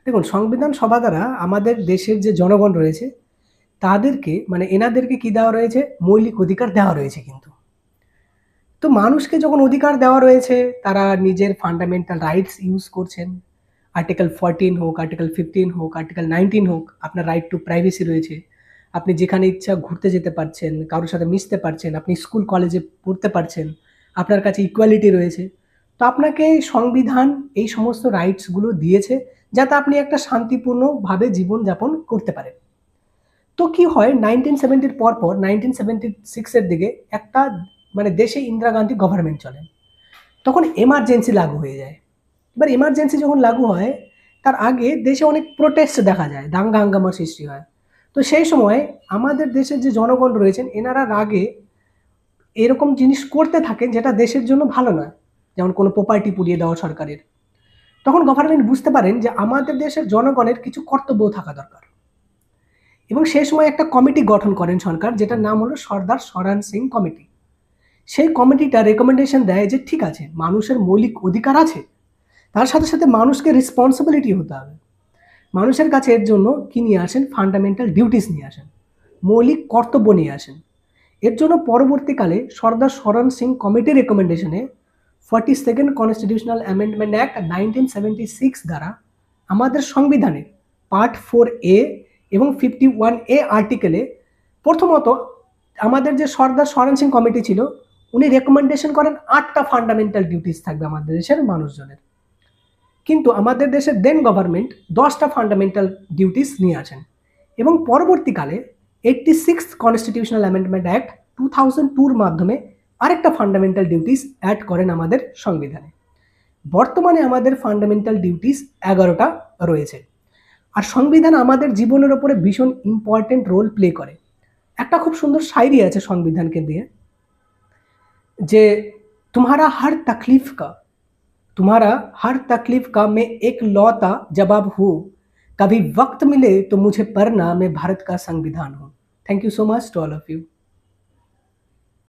দেখুন, সংবিধান সভা দ্বারা আমাদের দেশের যে জনগণ রয়েছে, তাদেরকে মানে এনাদেরকে কি দেওয়া রয়েছে? মৌলিক অধিকার দেওয়া রয়েছে কিন্তু। তো মানুষকে যখন অধিকার দেওয়া রয়েছে, তারা নিজের ফান্ডামেন্টাল রাইটস ইউজ করছেন। আর্টিকেল 14 হোক, আর্টিকেল 15 হোক, আর্টিকেল 19 হোক, আপনার রাইট টু প্রাইভেসি রয়েছে। আপনি যেখানে ইচ্ছা ঘুরতে যেতে পারছেন, কারো সাথে মিশতে পারছেন, আপনি স্কুল কলেজে পড়তে পারছেন, আপনার কাছে ইকুয়ালিটি রয়েছে। তো আপনাকে সংবিধান এই সমস্ত রাইটসগুলো দিয়েছে, যাতে আপনি একটা শান্তিপূর্ণভাবে জীবনযাপন করতে পারেন। তো কি হয় 1970 এর পরপর 1976 এর দিকে একটা মানে দেশে ইন্দিরা গান্ধী গভর্নমেন্ট চলে। তখন এমার্জেন্সি লাগু হয়ে যায়। এবার এমার্জেন্সি যখন লাগু হয়, তার আগে দেশে অনেক প্রোটেস্ট দেখা যায়, দাঙ্গা হাঙ্গামার সৃষ্টি হয়। তো সেই সময় আমাদের দেশের যে জনগণ রয়েছেন, এনারা রাগে এরকম জিনিস করতে থাকেন যেটা দেশের জন্য ভালো নয়। যেমন কোনো প্রপার্টি পুড়িয়ে দেওয়া সরকারের। তখন গভর্নমেন্ট বুঝতে পারেন যে আমাদের দেশের জনগণের কিছু কর্তব্য থাকা দরকার। এবং সেই সময় একটা কমিটি গঠন করেন সরকার, যেটার নাম হলো সর্দার সরণ সিং কমিটি। সেই কমিটিটা রেকমেন্ডেশন দেয় যে ঠিক আছে, মানুষের মৌলিক অধিকার আছে, তার সাথে সাথে মানুষকে রেসপন্সিবিলিটি হতে হবে। মানুষের কাছে এর জন্য কি নিয়ে আসেন? ফান্ডামেন্টাল ডিউটিস নিয়ে আসেন, মৌলিক কর্তব্য নিয়ে আসেন। এর জন্য পরবর্তীকালে সর্দার সরণ সিং কমিটির রেকমেন্ডেশনে 42nd কনস্টিটিউশনাল অ্যামেন্ডমেন্ট অ্যাক্ট 1976 দ্বারা আমাদের সংবিধানের পার্ট 4A এবং 51A আর্টিকেলে প্রথমত আমাদের যে সর্দার সরণ সিং কমিটি ছিল, উনি রেকমেন্ডেশন করেন 8টা ফান্ডামেন্টাল ডিউটিস থাকবে আমাদের দেশের মানুষজনের। কিন্তু আমাদের দেশের দেন গভর্নমেন্ট 10টা ফান্ডামেন্টাল ডিউটিস নিয়ে আসেন এবং পরবর্তীকালে 86th কনস্টিটিউশনাল অ্যামেন্ডমেন্ট অ্যাক্ট 2002 মাধ্যমে আরেকটা ফান্ডামেন্টাল ডিউটিস অ্যাড করেন আমাদের সংবিধানে। বর্তমানে আমাদের ফান্ডামেন্টাল ডিউটিস 11টা রয়েছে। আর সংবিধান আমাদের জীবনের উপরে ভীষণ ইম্পর্টেন্ট রোল প্লে করে। একটা খুব সুন্দর শায়রি আছে সংবিধানকে দিয়ে, যে तुम्हारा हर तकलीफ का तुम्हारा हर तकलीफ का मैं एक लौता जवाब हूँ, कभी वक्त मिले तो मुझे पढ़ना, मैं भारत का संविधान हूँ। Thank you so much to all of you.